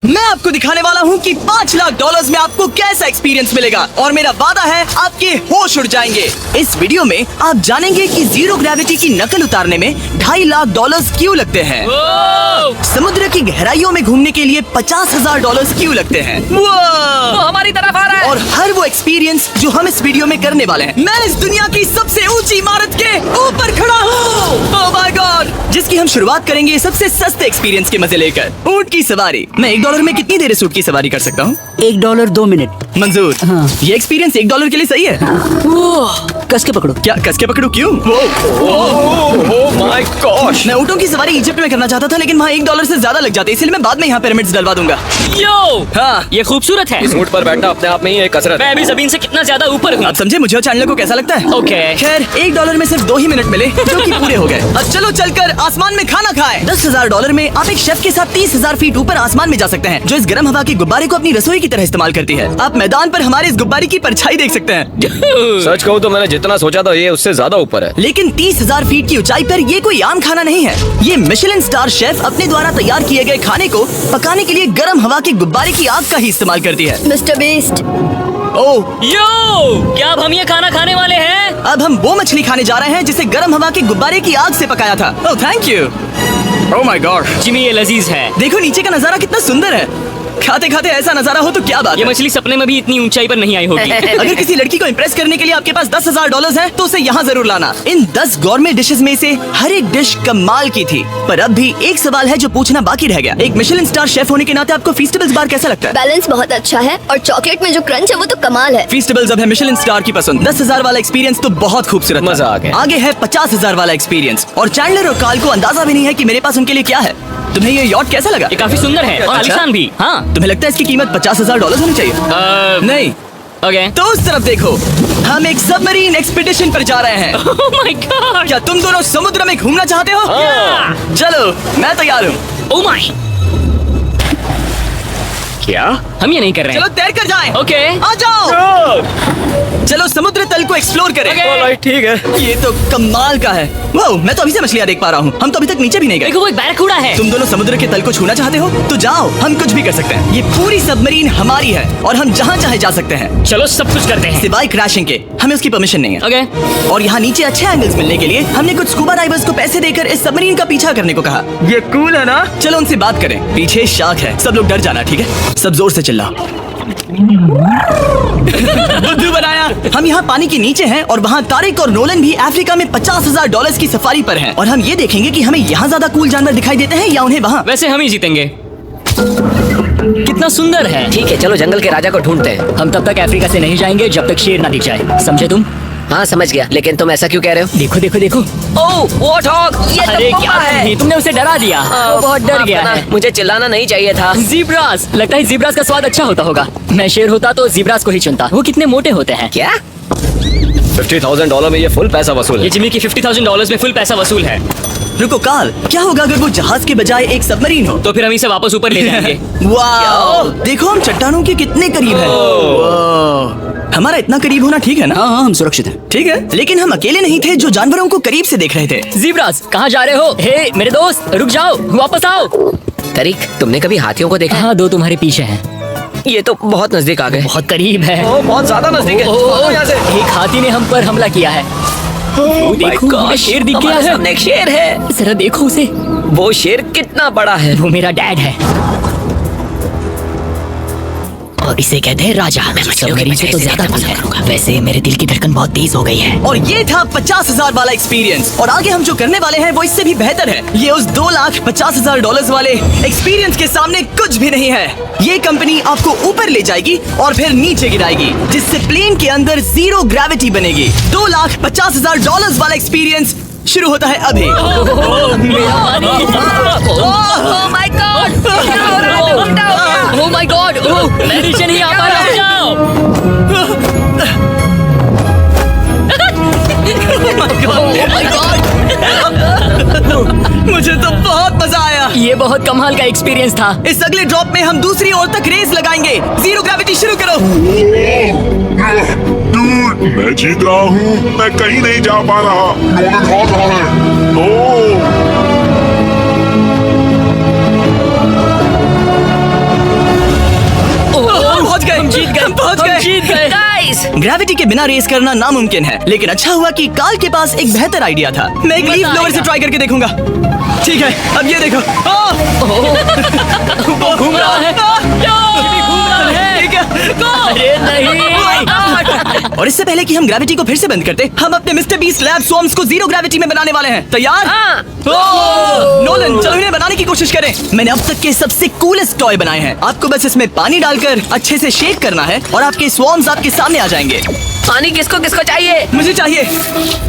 मैं आपको दिखाने वाला हूँ कि 5 लाख डॉलर्स में आपको कैसा एक्सपीरियंस मिलेगा और मेरा वादा है आपके होश उड़ जाएंगे। इस वीडियो में आप जानेंगे कि जीरो ग्रेविटी की नकल उतारने में 2.5 लाख डॉलर्स क्यों लगते हैं, समुद्र की गहराइयों में घूमने के लिए 50,000 डॉलर्स क्यों लगते हैं, वो हमारी तरफ आ रहा है। और हर वो एक्सपीरियंस जो हम इस वीडियो में करने वाले हैं। मैं इस दुनिया की सबसे ऊंची इमारत के ऊपर खड़ा हूँ, ओह माय गॉड, जिसकी हम शुरुआत करेंगे सबसे सस्ते एक्सपीरियंस के मजे लेकर, ऊंट की सवारी। मैं $1 में कितनी देर इस ऊंट की सवारी कर सकता हूँ? $1 2 मिनट। मंजूर। हाँ। ये एक्सपीरियंस $1 के लिए सही है? कस के पकड़ो। क्या कस के पकड़ू? क्यों? माय गॉश, मैं ऊँटों की सवारी इजिप्ट में करना चाहता था, लेकिन वहाँ $1 से ज्यादा लग जाते, इसलिए मैं बाद में यहाँ पिरामिड्स डलवा दूंगा। यो, हाँ, ये खूबसूरत है। इस ऊंट पर बैठना अपने आप में ही एक कसरत है। मैं अभी जमीन से कितना ज्यादा ऊपर हूँ। आप समझे मुझे और चैनल को कैसा लगता है? ओके। खैर, $1 में सिर्फ 2 ही मिनट मिले, जो कि पूरे हो गए। अब चलो चलकर आसमान में खाना खाएं। $10,000 में आप एक शेफ के साथ 30,000 फीट ऊपर आसमान में जा सकते हैं, जो इस गर्म हवा के गुब्बारे को अपनी रसोई की तरह इस्तेमाल करती है। आप मैदान पर हमारे इस गुब्बारे की परछाई देख सकते हैं। सच कहूँ तो मैंने जितना सोचा था ये उससे ज्यादा ऊपर है। लेकिन 30,000 फीट की ऊंचाई पर ये कोई आम खाना नहीं है। ये मिशेलिन स्टार शेफ अपने द्वारा तैयार किए गए खाने को पकाने के लिए गर्म हवा के गुब्बारे की आग का ही इस्तेमाल करती है। मिस्टर बीस्ट, ओह, यो, क्या अब हम ये खाना खाने वाले हैं? अब हम वो मछली खाने जा रहे हैं जिसे गर्म हवा के गुब्बारे की आग से पकाया था। Oh thank you. Oh my God, Jimmy, ये लजीज है। देखो नीचे का नजारा कितना सुंदर है। खाते खाते ऐसा नजारा हो तो क्या बात ये है। मछली सपने में भी इतनी ऊंचाई पर नहीं आई होगी। अगर किसी लड़की को इम्प्रेस करने के लिए आपके पास $10,000 है तो उसे यहाँ जरूर लाना। इन 10 गौरमेट डिशेस में से हर एक डिश कमाल की थी, पर अब भी एक सवाल है जो पूछना बाकी रह गया। एक मिशेलिन स्टार शेफ होने के नाते आपको फीस्टेबल्स बार कैसा लगता है? बैलेंस बहुत अच्छा है और चॉकलेट में जो क्रंच है वो तो कमाल है। फीस्टेबल्स अब है मिशेलिन स्टार की पसंद। 10,000 वाला एक्सपीरियंस तो बहुत खूबसूरत था। मजा आ गया। आगे है 50,000 वाला एक्सपीरियंस, और चैंडलर और कार्ल को अंदाजा भी नहीं है कि मेरे पास उनके लिए क्या है। तुम्हें ये यॉट कैसा लगा? ये काफी सुंदर है और अच्छा? आलीशान भी। हाँ। तुम्हें लगता है इसकी कीमत $50,000 होनी चाहिए? नहीं। ओके। तो उस तरफ देखो, हम एक सबमरीन एक्सपीडिशन पर जा रहे हैं। Oh my God. क्या तुम दोनों समुद्र में घूमना चाहते हो? हाँ। चलो, मैं तैयार हूँ। ओह माय, क्या? हम ये नहीं कर रहे चलो हैं। तैर कर जाएं। ओके। आ जाओ। चलो समुद्र तल को एक्सप्लोर करें। ओके। ऑलराइट, ठीक है। ये तो कमाल का है। वाह, मैं तो अभी से मछलियाँ देख पा रहा हूँ। हम तो अभी तक नीचे भी नहीं गए। देखो, वो एक बैरकूडा है। तुम दोनों समुद्र के तल को छूना चाहते हो तो जाओ, हम कुछ भी कर सकते हैं। ये पूरी सबमरीन हमारी है और हम जहाँ चाहे जा सकते हैं, चलो सब कुछ करते हैं। सिवाय क्रैशिंग के। हमें उसकी परमिशन नहीं है। ओके। और यहाँ नीचे अच्छे एंगल्स मिलने के लिए हमने कुछ स्कूबा डाइवर्स को पैसे देकर इस सबमरीन का पीछा करने को कहा। ये कूल है ना? चलो उनसे बात करें। पीछे शार्क है, सब लोग डर जाना, ठीक है? सब जोर से चिल्लाओ। बुद्धू बनाया। हम यहाँ पानी के नीचे हैं और वहाँ तारिक और नोलन भी अफ्रीका में $50,000 की सफारी पर हैं, और हम ये देखेंगे कि हमें यहाँ ज्यादा कूल जानवर दिखाई देते हैं या उन्हें वहाँ। वैसे हम ही जीतेंगे। कितना सुंदर है। ठीक है, चलो जंगल के राजा को ढूंढते हैं। हम तब तक अफ्रीका से नहीं जाएंगे जब तक शेर ना दिख जाए, समझे तुम? हाँ समझ गया, लेकिन तुम ऐसा क्यों कह रहे हो? देखो देखो देखो। ओह, वॉर्थॉग। ये तो अरे बोका क्या है। है? तुमने उसे डरा दिया। वो बहुत डर गया है। मुझे चिल्लाना नहीं चाहिए था। ज़ीब्रास, लगता है ज़ीब्रास का स्वाद अच्छा होता होगा। मैं शेर होता तो ज़ीब्रास को ही चुनता। वो कितने मोटे होते हैं। क्या? $50,000 में ये फुल पैसा वसूल ये है। जिमी की $50,000 में फुल पैसा वसूल है। रुको कार्ल, क्या होगा अगर वो जहाज के बजाय एक सबमरीन हो? तो फिर हम इसे वापस ऊपर ले जाएंगे। वाह, देखो हम चट्टानों के कितने करीब हैं। वाह, हमारा इतना करीब होना ठीक है ना? हाँ हम सुरक्षित हैं। ठीक है, लेकिन हम अकेले नहीं थे जो जानवरों को करीब से देख रहे थे। ज़ीब्रास, कहाँ जा रहे हो? हे मेरे दोस्त, रुक जाओ, वापस आओ। तरीक, तुमने कभी हाथियों को देखा? हाँ, 2 तुम्हारे पीछे हैं। ये तो बहुत नजदीक आ गए। बहुत करीब है। ओह, बहुत ज्यादा नजदीक है। ओह, यहाँ से। एक हाथी ने हम पर हमला किया है। वो देखो, मुझे शेर दिख गया हमारे है। सामने एक शेर है। जरा देखो उसे। वो शेर कितना बड़ा है। वो मेरा डैड है और इसे कहते हैं राजा। सबमरीन से तो ज्यादा कुछ है। वैसे मेरे दिल की धड़कन बहुत तेज हो गई है। और ये था 50,000 वाला एक्सपीरियंस, और आगे हम जो करने वाले हैं वो इससे भी बेहतर है। ये उस $2,50,000 वाले एक्सपीरियंस के सामने कुछ भी नहीं है। ये कंपनी आपको ऊपर ले जाएगी और फिर नीचे गिराएगी, जिससे प्लेन के अंदर जीरो ग्रेविटी बनेगी। $2,50,000 वाला एक्सपीरियंस शुरू होता है अभी। ओह माय गॉड, मैं नीचे नहीं आ पा रहा हूँ। जाओ। मुझे तो बहुत मजा आया। ये बहुत कमाल का एक्सपीरियंस था। इस अगले ड्रॉप में हम दूसरी ओर तक रेस लगाएंगे। जीरो ग्रेविटी शुरू करो। डूड, मैं जीत रहा हूँ। मैं कहीं नहीं जा पा रहा। नोलन हार रहा है। ओह जीत गए, हम पहुंच हम गए। जीत गए। Guys! ग्रेविटी के बिना रेस करना नामुमकिन है, लेकिन अच्छा हुआ कि कार्ल के पास एक बेहतर आइडिया था। मैं एक लीफ ब्लोअर से ट्राई करके देखूंगा। ठीक है, अब ये देखो। वो घूम रहा है, जिमी घूम रहा है। ठीक है। अरे नहीं। और इससे पहले कि हम ग्रेविटी को फिर से बंद करते, हम अपने मिस्टर बीस्ट लैब स्वॉर्म्स को जीरो ग्रेविटी में बनाने वाले हैं। तैयार? हाँ। नोलन, चलो इन्हें बनाने की कोशिश करें। मैंने अब तक के सबसे कूलेस्ट टॉय बनाए हैं। आपको बस इसमें पानी डालकर अच्छे से शेक करना है और आपके स्वॉर्म्स आपके सामने आ जाएंगे। पानी किसको किसको चाहिए? मुझे चाहिए।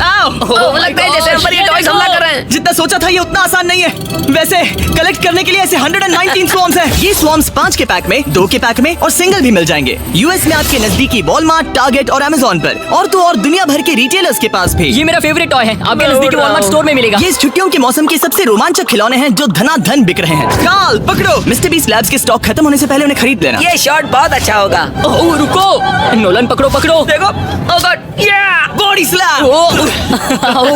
आओ। लगता है जैसे हम पर ये टॉयज हमला कर रहे हैं। जितना सोचा था ये उतना आसान नहीं है। वैसे कलेक्ट करने के लिए ऐसे 119 स्वॉर्म्स हैं। ये स्वॉर्म्स 5 के पैक में, 2 के पैक में और सिंगल भी मिल जाएंगे। यूएस में आपके नजदीकी वॉलमार्ट, टारगेट और अमेज़न पर, और तो और दुनिया भर के रिटेलर्स के पास भी। ये मेरा फेवरेट टॉय है, आपके नजदीकी वॉलमार्ट स्टोर में मिलेगा। ये इस छुट्टियों के मौसम के सबसे रोमांचक खिलौने हैं जो धनाधन बिक रहे हैं। कार्ल, पकड़ो। मिस्टर बीस्ट लैब्स के स्टॉक खत्म होने से पहले उन्हें खरीद लेना। ये शॉट बहुत अच्छा होगा। ओह रुको, नोलन पकड़ो पकड़ो। देखो। ओह गॉड, बॉडी स्लैम। ओह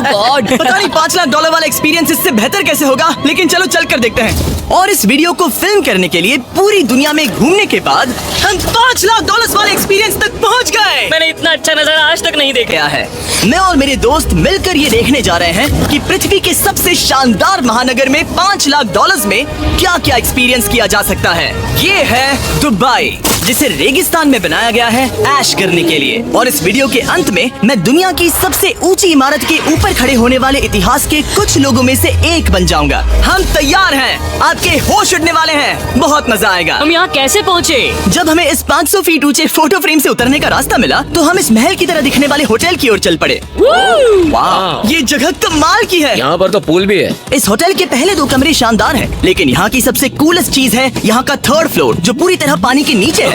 गॉड। पता नहीं $5 लाख वाला एक्सपीरियंस इससे बेहतर कैसे होगा, लेकिन चलो चल कर देखते हैं। और इस वीडियो को फिल्म करने के लिए पूरी दुनिया में घूमने के बाद हम $5 लाख वाले एक्सपीरियंस तक पहुंच गए। मैंने इतना अच्छा नजारा आज तक नहीं देखा। क्या है, मैं और मेरे दोस्त मिलकर ये देखने जा रहे हैं कि पृथ्वी के सबसे शानदार महानगर में $5 लाख में क्या क्या एक्सपीरियंस किया जा सकता है। ये है दुबई, जिसे रेगिस्तान में बनाया गया है ऐश करने के लिए। और इस वीडियो के अंत में मैं दुनिया की सबसे ऊंची इमारत के ऊपर खड़े होने वाले इतिहास के कुछ लोगों में से एक बन जाऊंगा। हम तैयार हैं, आपके होश उड़ने वाले हैं, बहुत मजा आएगा। हम यहाँ कैसे पहुँचे? जब हमें इस 500 फीट ऊंचे फोटो फ्रेम से उतरने का रास्ता मिला तो हम इस महल की तरह दिखने वाले होटल की ओर चल पड़े। वाह, ये जगह कमाल की है। यहाँ पर तो पूल भी है। इस होटल के पहले 2 कमरे शानदार हैं, लेकिन यहाँ की सबसे कूलेस्ट चीज है यहाँ का 3rd फ्लोर, जो पूरी तरह पानी के नीचे है।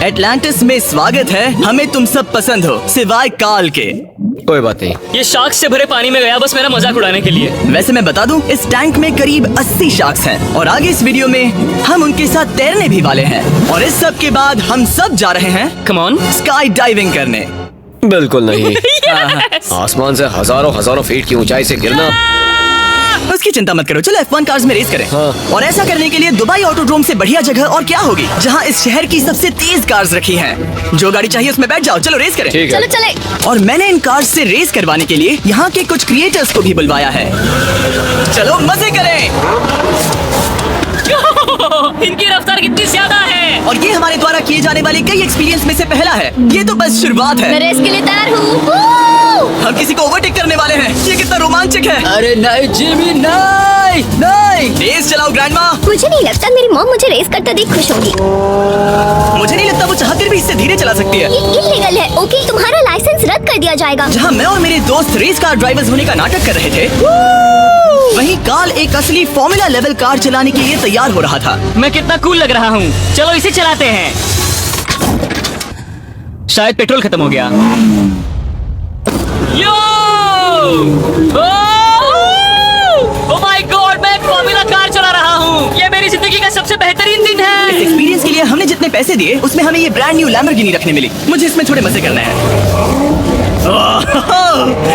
एटलांटिस में स्वागत है। हमें तुम सब पसंद हो, सिवाय कार्ल के। कोई बात नहीं। ये शार्क्स से भरे पानी में गया बस मेरा मजाक उड़ाने के लिए। वैसे मैं बता दूं, इस टैंक में करीब 80 शार्क्स हैं और आगे इस वीडियो में हम उनके साथ तैरने भी वाले हैं। और इस सब के बाद हम सब जा रहे हैं कम ऑन, स्काई डाइविंग करने। बिल्कुल नहीं। आसमान से हजारों फीट की ऊंचाई से गिरना। उसकी चिंता मत करो, चलो F1 कार्स में रेस करें। हाँ। और ऐसा करने के लिए दुबई ऑटोड्रोम से बढ़िया जगह और क्या होगी, जहाँ इस शहर की सबसे तेज कार्स रखी हैं। जो गाड़ी चाहिए उसमें बैठ जाओ, चलो रेस करें। ठीक है। चलो चले। और मैंने इन कार्स से रेस करवाने के लिए यहाँ के कुछ क्रिएटर्स को भी बुलवाया है। चलो मजे करें। इनकी रफ्तार कितनी ज्यादा है। और ये हमारे द्वारा किए जाने वाले कई एक्सपीरियंस में से पहला है। ये तो बस शुरुआत मैं है। रेस के लिए तैयार हूँ। हम किसी को ओवरटेक करने वाले हैं। ये कितना रोमांचक है। अरे नहीं जिमी, नहीं नहीं। तेज चलाओ ग्रैंडमा। मुझे नहीं लगता मेरी मॉम मुझे रेस करते देख खुश होगी। मुझे नहीं लगता वो चाहकर भी इससे धीरे चला सकती है। ये इलीगल है। ओके, तुम्हारा लाइसेंस रद्द कर दिया जाएगा। जहाँ मैं और मेरे दोस्त रेस कार ड्राइवर्स होने का नाटक कर रहे थे, वहीं कार्ल एक असली फॉर्मूला लेवल कार चलाने के लिए तैयार हो रहा था। मैं कितना कूल लग रहा हूँ। चलो इसे चलाते हैं। शायद पेट्रोल खत्म हो गया। यो! ओह माय गॉड, मैं एक फॉर्मूला कार चला रहा हूँ। ये मेरी जिंदगी का सबसे बेहतरीन दिन इस है। एक्सपीरियंस के लिए हमने जितने पैसे दिए उसमें हमें ये ब्रांड न्यू लैम्बोर्गिनी रखने मिली। मुझे इसमें थोड़े मजे करने हैं।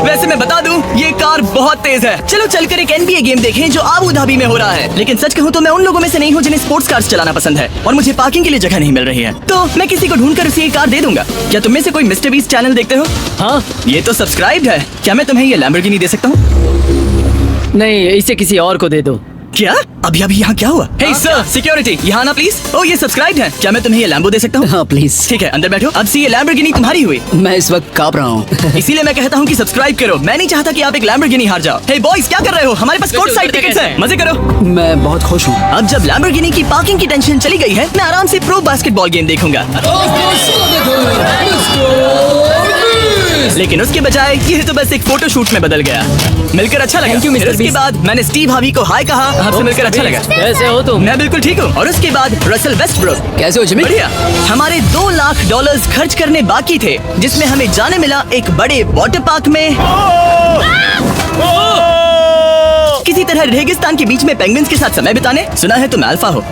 वैसे मैं बता दूं, ये कार बहुत तेज है। चलो चलकर एक NBA गेम देखें जो आबू धाबी में हो रहा है। लेकिन सच कहूं तो मैं उन लोगों में से नहीं हूं जिन्हें स्पोर्ट्स कार्स चलाना पसंद है और मुझे पार्किंग के लिए जगह नहीं मिल रही है, तो मैं किसी को ढूंढकर उसे ये कार दे दूंगा। क्या तुम में से कोई मिस्टर बीस्ट चैनल देखते हो? हाँ? ये तो सब्सक्राइब्ड है। क्या मैं तुम्हें ये लैम्बोर्गिनी दे सकता हूँ? नहीं, इसे किसी और को दे दो। क्या? अभी यहाँ क्या हुआ? हे सर, सिक्योरिटी, यहाँ ना प्लीज। ओ, ये सब्सक्राइब्ड है। क्या मैं तुम्हें ये लैम्बो दे सकता हूँ? हाँ प्लीज। ठीक है, अंदर बैठो। अब से ये लैम्बोर्गिनी तुम्हारी हुई। मैं इस वक्त कांप रहा हूँ। इसीलिए मैं कहता हूँ कि सब्सक्राइब करो। मैं नहीं चाहता कि आप एक लैम्बोर्गिनी हार जाओ। हे बॉयज, क्या कर रहे हो? हमारे पास कोर्ट साइड टिकट्स हैं, मजे करो। मैं बहुत खुश हूँ। अब जब लैम्बोर्गिनी की पार्किंग की टेंशन चली गई है, मैं आराम से प्रो बास्केटबॉल गेम देखूंगा। लेकिन उसके बजाय ये तो बस एक फोटो शूट में बदल गया। मिलकर अच्छा लगा। Thank you, Mr. फिर उसके Beast। बाद मैंने स्टीव हावी को हाय कहा। आपसे मिलकर अच्छा लगा। कैसे हो तुम? मैं बिल्कुल ठीक हूँ। और उसके बाद रसल वेस्टब्रुक। कैसे हो जिमी? बढ़िया। हमारे $2 लाख खर्च करने बाकी थे, जिसमें हमें जाने मिला एक बड़े वाटर पार्क में किसी तरह रेगिस्तान के बीच में पेंगुइन्स के साथ समय बिताने। सुना है तुम अल्फा हो।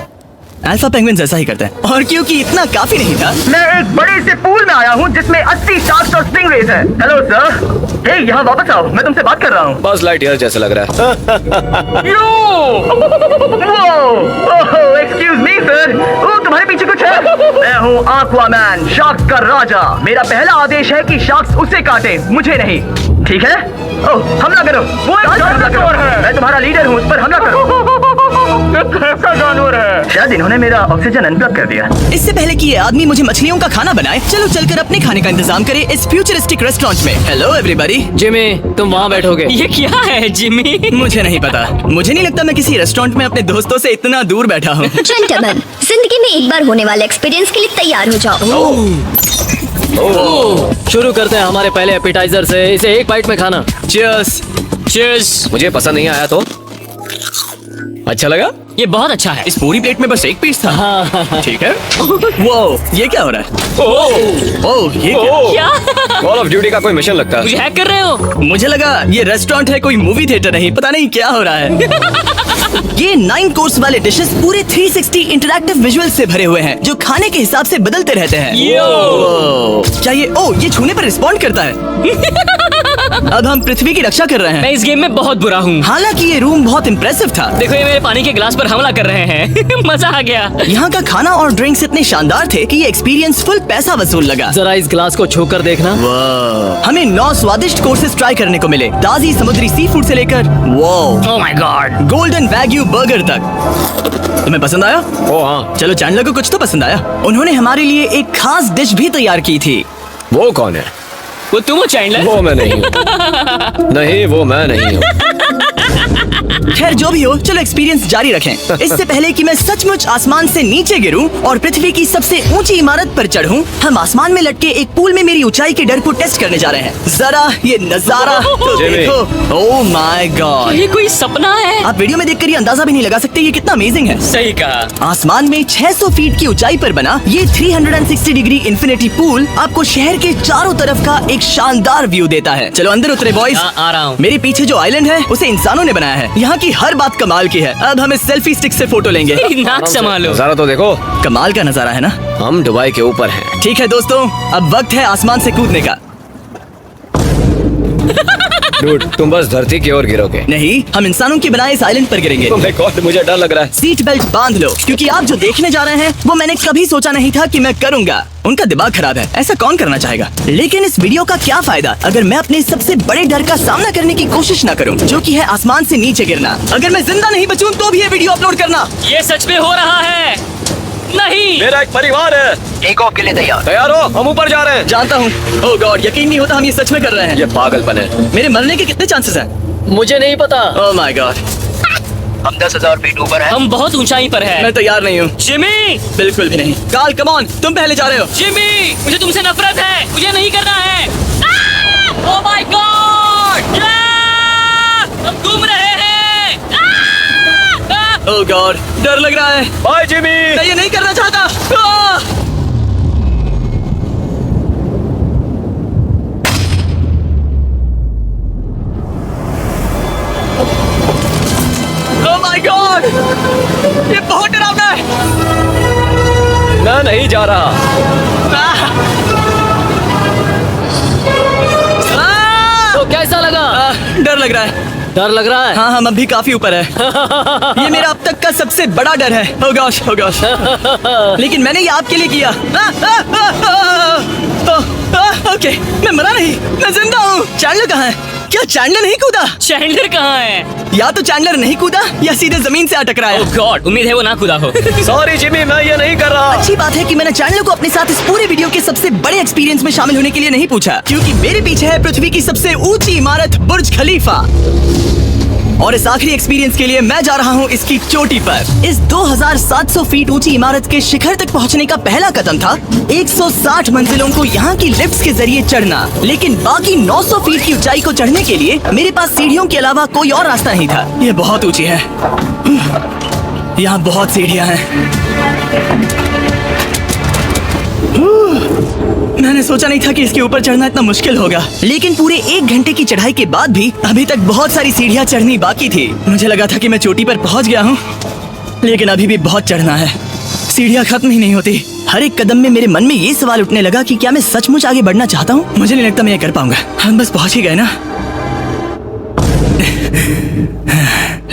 अल्फा पेंगुइन्स ऐसा ही करते हैं। और क्योंकि इतना काफी नहीं था, मैं एक बड़े से पूल में आया हूँ जिसमें 80 शार्क्स और स्टिंगरेज हैं। हेलो सर, हे यहाँ वापस आओ, मैं तुमसे बात कर रहा हूँ। बस लाइट ईयर जैसा लग रहा है। Excuse me sir. मैं हूँ आक्वामैन, शार्क्स का राजा। मेरा पहला आदेश है कि शार्क्स उसे काटे, मुझे नहीं। ठीक है? ओह, हमला करो। वो एक जानवर है। मैं तुम्हारा लीडर हूँ, उस पर हमला करो। कैसा जानवर है? शायद इन्होंने मेरा ऑक्सीजन अनप्लग कर दिया। इससे पहले कि ये आदमी मुझे मछलियों का खाना बनाए, चलो चलकर अपने खाने का इंतजाम करें इस फ्यूचरिस्टिक रेस्टोरेंट में। Hello everybody. जिमी, तुम वहाँ बैठोगे। ये क्या है जिमी? मुझे नहीं पता। मुझे नहीं लगता मैं किसी रेस्टोरेंट में अपने दोस्तों से इतना दूर बैठा हूँ। जेंटलमैन, जिंदगी में एक बार होने वाले एक्सपीरियंस के लिए तैयार हो जाओ। शुरू करते हैं हमारे पहले एपिटाइजर से। इसे एक बाइट में खाना। चीयर्स। चीयर्स। मुझे पसंद नहीं आया तो अच्छा लगा? ये बहुत अच्छा है। इस पूरी प्लेट में बस एक पीस था। हाँ। ठीक है। वो ये क्या हो रहा है? ओह ये क्या? क्या? कॉल ऑफ ड्यूटी का कोई मिशन लगता है। मुझे हैक कर रहे हो? मुझे लगा ये रेस्टोरेंट है, कोई मूवी थिएटर नहीं। पता नहीं क्या हो रहा है। ये 9 कोर्स वाले डिशेस पूरे 360 इंटरैक्टिव विजुअल से भरे हुए हैं जो खाने के हिसाब से बदलते रहते हैं। क्या ये छूने पर रिस्पॉन्ड करता है? अब हम पृथ्वी की रक्षा कर रहे हैं। मैं इस गेम में बहुत बुरा हूँ। हालांकि ये रूम बहुत इम्प्रेसिव था। देखो ये मेरे पानी के गिलास पर हमला कर रहे हैं। मजा आ गया। यहाँ का खाना और ड्रिंक्स इतने शानदार थे कि ये एक्सपीरियंस फुल पैसा वसूल लगा। जरा इस ग्लास को छू कर देखना। हमें 9 स्वादिष्ट कोर्सेज ट्राई करने को मिले, ताजी समुद्री सी फूड से लेकर oh my God, golden wagyu burger तक। तुम्हें पसंद आया? ओ हाँ। चलो चैंडलर को कुछ तो पसंद आया। उन्होंने हमारे लिए एक खास डिश भी तैयार की थी। वो कौन है? वो तुम हो चैंडलर? वो मैं नहीं हूँ। नहीं, वो मैं नहीं हूँ। खैर जो भी हो, चलो एक्सपीरियंस जारी रखें। इससे पहले कि मैं सचमुच आसमान से नीचे गिरूं और पृथ्वी की सबसे ऊंची इमारत पर चढ़ूं, हम आसमान में लटके एक पूल में मेरी ऊंचाई के डर को टेस्ट करने जा रहे हैं। जरा ये नजारा तो जिमी। देखो। ओह माय गॉड, ये कोई सपना है? आप वीडियो में देखकर ये अंदाजा भी नहीं लगा सकते ये कितना अमेजिंग है। सही कहा। आसमान में 600 फीट की ऊंचाई पर बना ये 360 डिग्री इन्फिनिटी पूल आपको शहर के चारों तरफ का एक शानदार व्यू देता है। चलो अंदर उतरे बॉयज। आ रहा हूँ। मेरे पीछे जो आइलैंड है उसे इंसानों ने बनाया है। यहाँ की हर बात कमाल की है। अब हम इस सेल्फी स्टिक से फोटो लेंगे। नाक संभालो। नजारा तो देखो। कमाल का नजारा है ना? हम दुबई के ऊपर हैं। ठीक है दोस्तों, अब वक्त है आसमान से कूदने का। डूड, तुम बस धरती की ओर गिरोगे। नहीं, हम इंसानों के बनाए इस आइलैंड पर गिरेंगे। Oh my God, मुझे डर लग रहा है। सीट बेल्ट बांध लो, क्योंकि आप जो देखने जा रहे हैं वो मैंने कभी सोचा नहीं था कि मैं करूंगा। उनका दिमाग खराब है, ऐसा कौन करना चाहेगा? लेकिन इस वीडियो का क्या फायदा अगर मैं अपने सबसे बड़े डर का सामना करने की कोशिश न करूं, जो कि है आसमान से नीचे गिरना। अगर मैं जिंदा नहीं बचूं तो भी ये वीडियो अपलोड करना। ये सच में हो रहा है? नहीं। मेरा एक परिवार है। टेक ऑफ के लिए तैयार। तैयार हो? हम ऊपर जा रहे हैं। जानता हूँ। ओह गॉड, यकीन नहीं होता हम ये सच में कर रहे हैं। ये पागलपन है। मेरे मरने के कितने चांसेस हैं? मुझे नहीं पता। ओह माय गॉड, हम 10,000 फीट ऊपर हैं। हम बहुत ऊंचाई पर है। मैं तैयार नहीं हूँ। जिमी, बिल्कुल भी नहीं। कार्ल कम ऑन, तुम पहले जा रहे हो। जिमी, मुझे तुमसे नफरत है। मुझे नहीं करना है। ओह माय गॉड, हम घूम रहे हैं। ओह गॉड, डर लग रहा है। Bye Jimmy. मैं ये नहीं करना चाहता। ओह माय गॉड, ये बहुत डरावना है। मैं नहीं जा रहा। तो कैसा लगा? डर लग रहा है। डर लग रहा है? हाँ हम अभी काफी ऊपर है। ये मेरा अब तक का सबसे बड़ा डर है। oh gosh, oh gosh। लेकिन मैंने ये आपके लिए किया। ओके, मैं मरा नहीं, मैं जिंदा हूँ। चैंडलर कहाँ है? क्या चैंडलर नहीं कूदा? चैंडलर कहाँ है? या तो चैंडलर नहीं कूदा या सीधे जमीन से आ टकराया। ओह गॉड, उम्मीद है वो ना खुदा हो। सॉरी जिमी, मैं ये नहीं कर रहा। अच्छी बात है कि मैंने चैंडलर को अपने साथ इस पूरे वीडियो के सबसे बड़े एक्सपीरियंस में शामिल होने के लिए नहीं पूछा, क्योंकि मेरे पीछे है पृथ्वी की सबसे ऊंची इमारत बुर्ज खलीफा। और इस आखिरी एक्सपीरियंस के लिए मैं जा रहा हूँ इसकी चोटी पर। इस 2700 फीट ऊंची इमारत के शिखर तक पहुँचने का पहला कदम था 160 मंजिलों को यहाँ की लिफ्ट्स के जरिए चढ़ना। लेकिन बाकी 900 फीट की ऊंचाई को चढ़ने के लिए मेरे पास सीढ़ियों के अलावा कोई और रास्ता नहीं था। ये बहुत ऊंची है, यहाँ बहुत सीढ़ियाँ हैं। मैंने सोचा नहीं था कि इसके ऊपर चढ़ना इतना मुश्किल होगा। लेकिन पूरे 1 घंटे की चढ़ाई के बाद भी अभी तक बहुत सारी सीढ़ियाँ चढ़नी बाकी थी। मुझे लगा था कि मैं चोटी पर पहुंच गया हूँ, लेकिन अभी भी बहुत चढ़ना है। सीढ़ियाँ खत्म ही नहीं होती। हर एक कदम में मेरे मन में ये सवाल उठने लगा कि क्या मैं सचमुच आगे बढ़ना चाहता हूँ? मुझे नहीं लगता मैं ये कर पाऊंगा। हम बस पहुंच ही गए ना।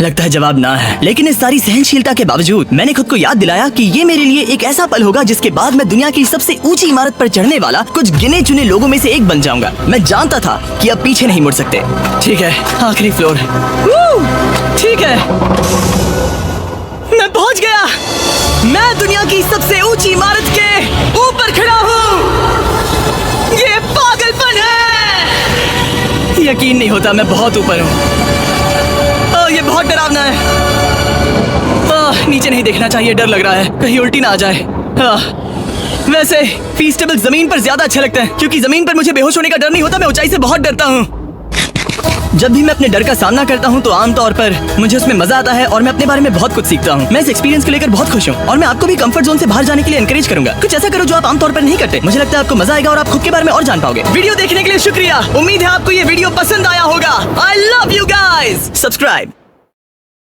लगता है जवाब ना है, लेकिन इस सारी सहनशीलता के बावजूद मैंने खुद को याद दिलाया कि ये मेरे लिए एक ऐसा पल होगा जिसके बाद मैं दुनिया की सबसे ऊंची इमारत पर चढ़ने वाला कुछ गिने चुने लोगों में से एक बन जाऊंगा। मैं जानता था कि अब पीछे नहीं मुड़ सकते। ठीक है, आखिरी फ्लोर। ठीक है, मैं पहुंच गया। मैं दुनिया की सबसे ऊंची इमारत के ऊपर खड़ा हूँ। ये पागलपन है। यकीन नहीं होता, मैं बहुत ऊपर हूँ। ये बहुत डरावना है। नीचे नहीं देखना चाहिए, डर लग रहा है कहीं उल्टी ना आ जाए। वैसे फीस्टेबल जमीन पर ज्यादा अच्छा लगता है क्योंकि जमीन पर मुझे बेहोश होने का डर नहीं होता। मैं ऊंचाई से बहुत डरता हूँ। जब भी मैं अपने डर का सामना करता हूँ तो आमतौर पर मुझे उसमें मजा आता है और मैं अपने बारे में बहुत कुछ सीखता हूँ। मैं इस एक्सपीरियंस को लेकर बहुत खुश हूँ और मैं आपको भी कंफर्ट जोन से बाहर जाने के लिए एनकरेज करूंगा। कुछ ऐसा करो जो आप आमतौर पर नहीं करते। मुझे लगता है आपको मजा आएगा और आप खुद के बारे में और जान पाओगे। वीडियो देखने के लिए शुक्रिया। उम्मीद है आपको ये वीडियो पसंद आया होगा। I love you guys. Subscribe.